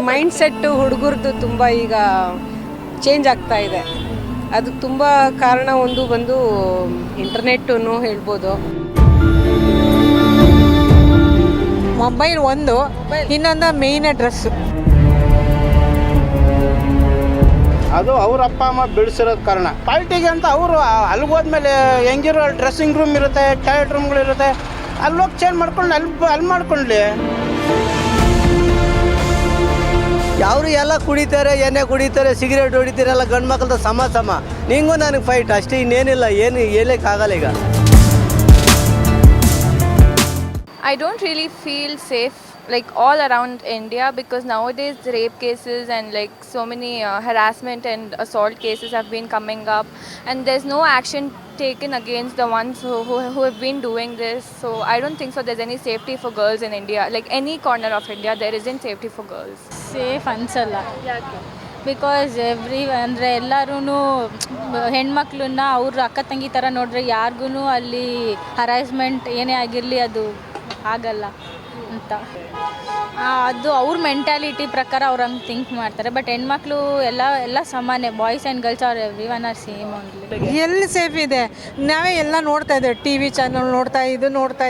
Mind set ಹುಡುಗರದು ತುಂಬ ಈಗ change ಆಗ್ತಾ ಇದೆ. ಅದು ತುಂಬ ಕಾರಣ ಒಂದು ಬಂದು ಇಂಟರ್ನೆಟ್ಟನ್ನು ಹೇಳ್ಬೋದು. ಮೊಬೈಲ್ ಒಂದು, ಇನ್ನೊಂದು ಮೇಯ್ನ್ ಡ್ರೆಸ್ಸು. ಅದು ಅವ್ರ ಅಪ್ಪ ಅಮ್ಮ ಬೆಳೆಸಿರೋದು ಕಾರಣ. ಪಾರ್ಟಿಗೆ ಅಂತ ಅವರು ಅಲ್ಲಿಗೋದ್ಮೇಲೆ ಹೆಂಗಿರೋ ಡ್ರೆಸ್ಸಿಂಗ್ ರೂಮ್ ಇರುತ್ತೆ, ಟಾಯ್ಲೆಟ್ ರೂಮ್ಗಳಿರುತ್ತೆ, ಅಲ್ಲಿ ಹೋಗಿ ಚೇಂಜ್ ಮಾಡ್ಕೊಂಡು ಅಲ್ಲಿ ಮಾಡ್ಕೊಳ್ಳಿ. ಅವರು ಎಲ್ಲ ಕುಡಿತಾರೆ, ಎಣ್ಣೆ ಕುಡಿತಾರೆ, ಸಿಗರೇಟ್ ಹೊಡಿತಾರೆ, ಎಲ್ಲ ಗಂಡು ಮಕ್ಕಳದ ಸಮ ನಿಂಗೂ ನನಗೆ ಫೈಟ್ ಅಷ್ಟೇ, ಇನ್ನೇನಿಲ್ಲ. ಏನು ಹೇಳೋಕ್ಕಾಗಲ್ಲ ಈಗ. I don't really feel safe like all around India because nowadays rape cases and like so many harassment and assault cases have been coming up and there's no action taken against the ones who have been doing this. So I don't think so there's any safety for girls in India. Like any corner of India there isn't safety for girls. Safe ಅನಿಸಲ್ಲ. Because ಅಂದರೆ ಎಲ್ಲರೂ ಹೆಣ್ಮಕ್ಳನ್ನ ಅವ್ರ ಅಕ್ಕ ತಂಗಿ ಥರ ನೋಡಿದ್ರೆ ಯಾರಿಗೂ ಅಲ್ಲಿ ಹರಾಸ್ಮೆಂಟ್ ಏನೇ ಆಗಿರಲಿ ಅದು ಆಗಲ್ಲ ಅಂತ. ಅದು ಅವ್ರ ಮೆಂಟ್ಯಾಲಿಟಿ ಪ್ರಕಾರ ಅವ್ರು ಹಂಗೆ ಥಿಂಕ್ ಮಾಡ್ತಾರೆ. ಬಟ್ ಹೆಣ್ಮಕ್ಳು ಎಲ್ಲ ಸಮಾನೆ. Boys and girls are every one are same only. ಎಲ್ಲಿ ಸೇಫ್ ಇದೆ? ನಾವೇ ಎಲ್ಲ ನೋಡ್ತಾ ಇದ್ದೇವೆ, ಟಿ ವಿ ಚಾನಲ್ ನೋಡ್ತಾ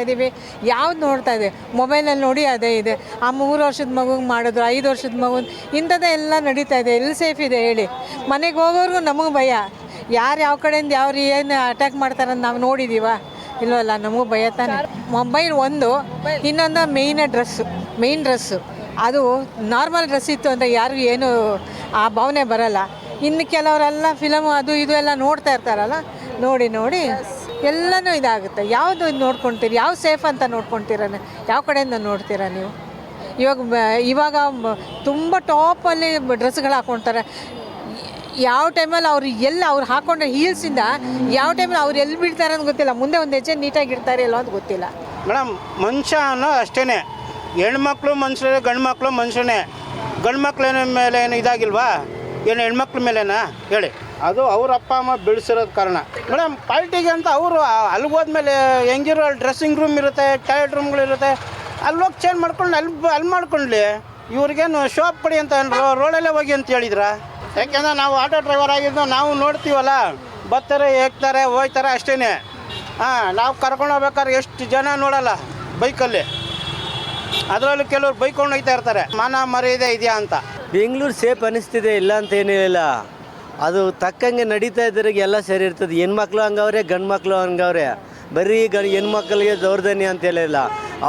ಇದ್ದೀವಿ. ಯಾವ್ದು ನೋಡ್ತಾ ಇದೆ? ಮೊಬೈಲಲ್ಲಿ ನೋಡಿ ಅದೇ ಇದೆ. ಆ 3 ವರ್ಷದ ಮಗುಗೆ ಮಾಡಿದ್ರು, 5 ವರ್ಷದ ಮಗು, ಇಂಥದ್ದೇ ಎಲ್ಲ ನಡೀತಾ ಇದೆ. ಎಲ್ಲಿ ಸೇಫ್ ಇದೆ ಹೇಳಿ? ಮನೆಗೆ ಹೋಗೋರ್ಗು ನಮಗೆ ಭಯ. ಯಾರು ಯಾವ ಕಡೆಯಿಂದ ಯಾರು ಏನು ಅಟ್ಯಾಕ್ ಮಾಡ್ತಾರಂತ ನಾವು ನೋಡಿದ್ದೀವ? ಇಲ್ಲವಲ್ಲ, ನಮಗೂ ಭಯ ತಾನೆ. ಮೊಬೈಲ್ ಒಂದು, ಇನ್ನೊಂದು ಮೇಯ್ನ್ ಡ್ರೆಸ್ಸು. ಅದು ನಾರ್ಮಲ್ ಡ್ರೆಸ್ ಇತ್ತು ಅಂದರೆ ಯಾರಿಗೂ ಏನು ಆ ಭಾವನೆ ಬರಲ್ಲ. ಇನ್ನು ಕೆಲವರೆಲ್ಲ ಫಿಲಮು ಅದು ಇದು ಎಲ್ಲ ನೋಡ್ತಾ ಇರ್ತಾರಲ್ಲ, ನೋಡಿ ಎಲ್ಲನೂ ಇದಾಗುತ್ತೆ. ಯಾವುದು ನೋಡ್ಕೊಳ್ತೀರಿ? ಯಾವ ಸೇಫ್ ಅಂತ ನೋಡ್ಕೊಳ್ತೀರ? ಯಾವ ಕಡೆಯಿಂದ ನೋಡ್ತೀರಾ ನೀವು? ಇವಾಗ ತುಂಬ ಟಾಪಲ್ಲಿ ಡ್ರೆಸ್ಗಳು ಹಾಕ್ಕೊಳ್ತಾರೆ. ಯಾವ ಟೈಮಲ್ಲಿ ಅವ್ರು ಹಾಕ್ಕೊಂಡ್ರೆ ಹೀಲ್ಸಿಂದ ಯಾವ ಟೈಮಲ್ಲಿ ಅವ್ರು ಎಲ್ಲಿ ಬಿಡ್ತಾರೆ ಅಂತ ಗೊತ್ತಿಲ್ಲ. ಮುಂದೆ ಒಂದು ಹೆಜ್ಜೆ ನೀಟಾಗಿ ಇಡ್ತಾರೆ ಇಲ್ಲೋ ಅಂತ ಗೊತ್ತಿಲ್ಲ. ಮೇಡಮ್, ಮನುಷ್ಯ ಅನ್ನೋ ಅಷ್ಟೇ. ಹೆಣ್ಮಕ್ಳು ಮನುಷ್ಯರೇ, ಗಂಡು ಮಕ್ಕಳು ಮನುಷ್ಯನೇ. ಗಂಡು ಮಕ್ಳ ಮೇಲೆ ಏನು ಇದಾಗಿಲ್ವಾ? ಏನು ಹೆಣ್ಮಕ್ಳ ಮೇಲೇನಾ ಹೇಳಿ? ಅದು ಅವ್ರ ಅಪ್ಪ ಅಮ್ಮ ಬೆಳೆಸಿರೋದು ಕಾರಣ. ಮೇಡಮ್, ಪಾರ್ಟಿಗೆ ಅಂತ ಅವರು ಅಲ್ಲಿಗೋದ್ಮೇಲೆ ಹೆಂಗಿರೋ ಡ್ರೆಸ್ಸಿಂಗ್ ರೂಮ್ ಇರುತ್ತೆ, ಟಾಯ್ಲೆಟ್ ರೂಮ್ಗಳಿರುತ್ತೆ, ಅಲ್ಲಿ ಹೋಗಿ ಚೇಂಜ್ ಮಾಡ್ಕೊಂಡು ಅಲ್ಲಿ ಮಾಡ್ಕೊಳ್ಳಿ. ಇವ್ರಿಗೇನು ಶಾಪ್ ಪಡಿ ಅಂತ ರೋಡಲ್ಲೇ ಹೋಗಿ ಅಂತ ಹೇಳಿದ್ರ? ಯಾಕೆಂದ್ರೆ ನಾವು ಆಟೋ ಡ್ರೈವರ್ ಆಗಿದ್ದು ನಾವು ನೋಡ್ತೀವಲ್ಲ, ಬರ್ತಾರೆ, ಹೋಗ್ತಾರೆ, ಹೋಗ್ತಾರೆ ಅಷ್ಟೇ. ನಾವು ಕರ್ಕೊಂಡು ಹೋಗ್ಬೇಕಾದ್ರೆ ಎಷ್ಟು ಜನ ನೋಡಲ್ಲ ಬೈಕಲ್ಲಿ. ಅದರಲ್ಲೂ ಕೆಲವ್ರು ಬೈಕೊಂಡು ಹೋಗ್ತಾ ಇರ್ತಾರೆ, ಮಾನ ಮರ್ಯಾದೆ ಇದೆಯಾ ಅಂತ. ಬೆಂಗಳೂರು ಸೇಫ್ ಅನ್ನಿಸ್ತಿದೆ, ಇಲ್ಲ ಅಂತ ಏನಿಲ್ಲ. ಅದು ತಕ್ಕಂಗೆ ನಡೀತಾ ಇದ್ರಿಗೆ ಎಲ್ಲ ಸರಿ ಇರ್ತದೆ. ಹೆಣ್ಮಕ್ಳು ಹಂಗವ್ರೆ, ಗಂಡು ಮಕ್ಕಳು ಹಂಗವ್ರೆ. ಬರೀ ಹೆಣ್ಮಕ್ಳಿಗೆ ದೌರ್ಜನ್ಯ ಅಂತ ಹೇಳಿಲ್ಲ.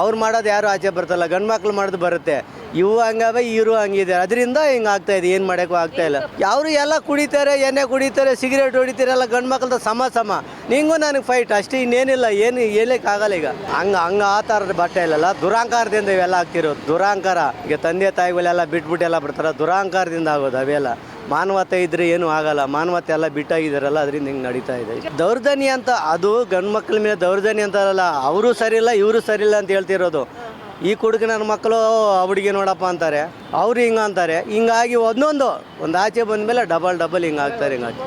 ಅವ್ರು ಮಾಡೋದು ಯಾರು ಆಚೆ ಬರ್ತಲ್ಲ, ಗಂಡು ಮಕ್ಳು ಮಾಡೋದು ಬರುತ್ತೆ. ಇವು ಹಂಗವೆ, ಇವರು ಹಂಗಿದೆ. ಅದರಿಂದ ಹಿಂಗೆ ಆಗ್ತಾಯಿದೆ, ಏನು ಮಾಡೋಕ್ಕೂ ಆಗ್ತಾಯಿಲ್ಲ. ಅವರು ಎಲ್ಲ ಕುಡಿತಾರೆ, ಎಣ್ಣೆ ಕುಡಿತಾರೆ, ಸಿಗರೇಟ್ ಹೊಡಿತಾರೆ, ಎಲ್ಲ ಗಂಡು ಮಕ್ಕಳದ ಸಮ ನಿಂಗೂ ನನಗೆ ಫೈಟ್ ಅಷ್ಟೇ, ಇನ್ನೇನಿಲ್ಲ. ಏನು ಹೇಳೋಕ್ಕಾಗಲ್ಲ ಈಗ. ಹಂಗೆ ಆ ಥರದ ಬಟ್ಟೆ ಇಲ್ಲಲ್ಲ, ದುರಾಂಕಾರದಿಂದ ಇವೆಲ್ಲ ಆಗ್ತಿರೋದು. ದುರಾಂಕಾರ. ಈಗ ತಂದೆ ತಾಯಿಗಳೆಲ್ಲ ಬಿಟ್ಬಿಟ್ಟೆಲ್ಲ ಬಿಡ್ತಾರೆ, ದುರಾಂಕಾರದಿಂದ ಆಗೋದು ಅವೆಲ್ಲ. ಮಾನವತೆ ಇದ್ರೆ ಏನೂ ಆಗಲ್ಲ. ಮಾನವತೆ ಎಲ್ಲ ಬಿಟ್ಟಾಗಿದ್ದಾರಲ್ಲ, ಅದರಿಂದ ಹಿಂಗೆ ನಡೀತಾ ಇದೆ. ದೌರ್ಜನ್ಯ ಅಂತ ಅದು ಗಂಡು ಮಕ್ಕಳ ಮೇಲೆ ದೌರ್ಜನ್ಯ ಅಂತ ಅಲ್ಲ, ಅವರು ಸರಿಯಿಲ್ಲ ಇವರು ಸರಿಯಿಲ್ಲ ಅಂತ ಹೇಳ್ತಿರೋದು. ಈ ಕುಡುಕ ನನ್ನ ಮಕ್ಕಳು ಹುಡುಗಿ ನೋಡಪ್ಪ ಅಂತಾರೆ, ಅವರು ಹಿಂಗೆ ಅಂತಾರೆ. ಹಿಂಗಾಗಿ ಒಂದು ಆಚೆ ಬಂದಮೇಲೆ ಡಬಲ್ ಹಿಂಗೆ ಆಗ್ತಾರೆ. ಹಿಂಗಾಗಿ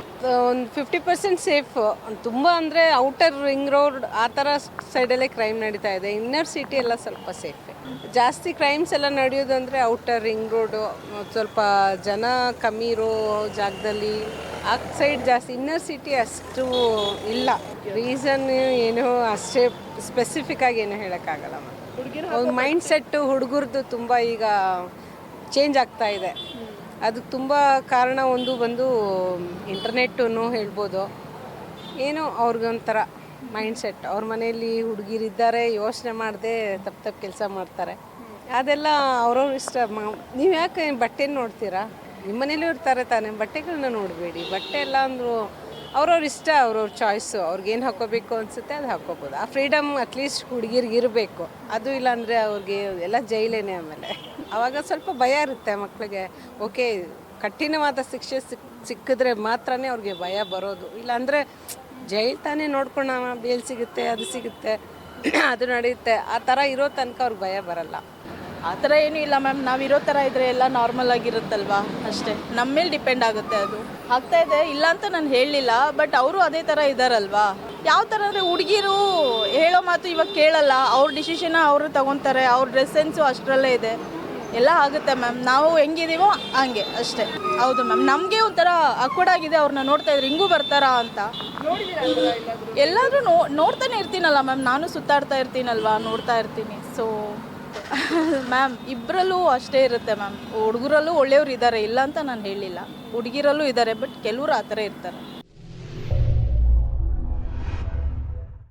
ಒಂದು 50% ಸೇಫ್. ತುಂಬ ಅಂದರೆ ಔಟರ್ ರಿಂಗ್ ರೋಡ್ ಆ ಥರ ಸೈಡಲ್ಲೇ ಕ್ರೈಮ್ ನಡೀತಾ ಇದೆ. ಇನ್ನರ್ ಸಿಟಿ ಎಲ್ಲ ಸ್ವಲ್ಪ ಸೇಫ್. ಜಾಸ್ತಿ ಕ್ರೈಮ್ಸ್ ಎಲ್ಲ ನಡೆಯೋದಂದರೆ ಔಟರ್ ರಿಂಗ್ ರೋಡು, ಸ್ವಲ್ಪ ಜನ ಕಮ್ಮಿ ಇರೋ ಜಾಗದಲ್ಲಿ ಆ ಸೈಡ್ ಜಾಸ್ತಿ. ಇನ್ನರ್ ಸಿಟಿ ಅಷ್ಟು ಇಲ್ಲ. ರೀಸನ್ ಏನೋ ಅಷ್ಟೇ ಸ್ಪೆಸಿಫಿಕ್ ಆಗಿ ಏನೂ ಹೇಳೋಕ್ಕಾಗಲ್ಲ. ಅವ್ರ ಮೈಂಡ್ ಸೆಟ್ಟು ಹುಡುಗರದು ತುಂಬ ಈಗ ಚೇಂಜ್ ಆಗ್ತಾ ಇದೆ. ಅದು ತುಂಬ ಕಾರಣ ಒಂದು ಬಂದು ಇಂಟರ್ನೆಟ್ಟನ್ನು ಹೇಳ್ಬೋದು. ಏನೋ ಅವ್ರಿಗೊಂಥರ ಮೈಂಡ್ ಸೆಟ್. ಅವ್ರ ಮನೆಯಲ್ಲಿ ಹುಡುಗಿರಿದ್ದಾರೆ, ಯೋಚನೆ ಮಾಡದೆ ತಪ್ಪು ಕೆಲಸ ಮಾಡ್ತಾರೆ. ಅದೆಲ್ಲ ಅವ್ರವ್ರ ಇಷ್ಟ. ನೀವು ಯಾಕೆ ಬಟ್ಟೆನ ನೋಡ್ತೀರಾ? ನಿಮ್ಮ ಮನೇಲೂ ಇರ್ತಾರೆ ತಾನೇ, ಬಟ್ಟೆಗಳನ್ನ ನೋಡಬೇಡಿ. ಬಟ್ಟೆ ಎಲ್ಲ ಅಂದರು ಅವ್ರವ್ರ ಇಷ್ಟ, ಅವ್ರವ್ರ ಚಾಯ್ಸು. ಅವ್ರಿಗೇನು ಹಾಕ್ಕೋಬೇಕು ಅನಿಸುತ್ತೆ ಅದು ಹಾಕ್ಕೋಬೋದು. ಆ ಫ್ರೀಡಮ್ ಅಟ್ಲೀಸ್ಟ್ ಹುಡುಗಿರಿಗೆ ಇರಬೇಕು. ಅದು ಇಲ್ಲಾಂದರೆ ಅವ್ರಿಗೆ ಎಲ್ಲ ಜೈಲೇನೆ. ಆಮೇಲೆ ಆವಾಗ ಸ್ವಲ್ಪ ಭಯ ಇರುತ್ತೆ ಮಕ್ಕಳಿಗೆ. ಓಕೆ, ಕಠಿಣವಾದ ಶಿಕ್ಷೆ ಸಿಕ್ಕಿದ್ರೆ ಮಾತ್ರನೇ ಅವ್ರಿಗೆ ಭಯ ಬರೋದು. ಇಲ್ಲಾಂದರೆ ಜೈಲು ತಾನೇ ನೋಡ್ಕೊಂಡು ಬೇಲ್ ಸಿಗುತ್ತೆ, ಅದು ಸಿಗುತ್ತೆ, ಅದು ನಡೆಯುತ್ತೆ. ಆ ಥರ ಇರೋ ತನಕ ಅವ್ರಿಗೆ ಭಯ ಬರಲ್ಲ. ಆ ಥರ ಏನೂ ಇಲ್ಲ ಮ್ಯಾಮ್. ನಾವಿರೋ ಥರ ಇದ್ದರೆ ಎಲ್ಲ ನಾರ್ಮಲ್ ಆಗಿರುತ್ತಲ್ವಾ, ಅಷ್ಟೇ. ನಮ್ಮ ಮೇಲೆ ಡಿಪೆಂಡ್ ಆಗುತ್ತೆ. ಅದು ಆಗ್ತಾ ಇದೆ, ಇಲ್ಲ ಅಂತ ನಾನು ಹೇಳಲಿಲ್ಲ. ಬಟ್ ಅವರು ಅದೇ ಥರ ಇದ್ದಾರಲ್ವಾ. ಯಾವ ಥರ ಅಂದರೆ ಹುಡುಗಿರು ಹೇಳೋ ಮಾತು ಇವಾಗ ಕೇಳಲ್ಲ. ಅವ್ರ ಡಿಸಿಷನ್ ಅವರು ತಗೊತಾರೆ. ಅವ್ರ ಡ್ರೆಸ್ ಸೆನ್ಸು ಅಷ್ಟರಲ್ಲೇ ಇದೆ. ಎಲ್ಲ ಆಗುತ್ತೆ ಮ್ಯಾಮ್. ನಾವು ಹೆಂಗಿದೀವೋ ಹಂಗೆ ಅಷ್ಟೇ. ಹೌದು ಮ್ಯಾಮ್, ನಮಗೆ ಒಂಥರ ಅಕ್ವರ್ಡ್ ಆಗಿದೆ ಅವ್ರನ್ನ ನೋಡ್ತಾ ಇದ್ರೆ ಹಿಂಗೂ ಬರ್ತಾರಾ ಅಂತ. ಎಲ್ಲಾದರೂ ನೋಡ್ತಾನೆ ಇರ್ತೀನಲ್ಲ ಮ್ಯಾಮ್, ನಾನು ಸುತ್ತಾಡ್ತಾ ಇರ್ತೀನಲ್ವಾ, ನೋಡ್ತಾ ಇರ್ತೀನಿ. ಸೊ ಮ್ಯಾಮ್ ಇಬ್ಬರಲ್ಲೂ ಅಷ್ಟೇ ಇರುತ್ತೆ ಮ್ಯಾಮ್. ಹುಡುಗರಲ್ಲೂ ಒಳ್ಳೆಯವ್ರು ಇದ್ದಾರೆ, ಇಲ್ಲ ಅಂತ ನಾನು ಹೇಳಿಲ್ಲ. ಹುಡುಗಿರಲ್ಲೂ ಇದ್ದಾರೆ, ಬಟ್ ಕೆಲವರು ಆ ಥರ ಇರ್ತಾರೆ.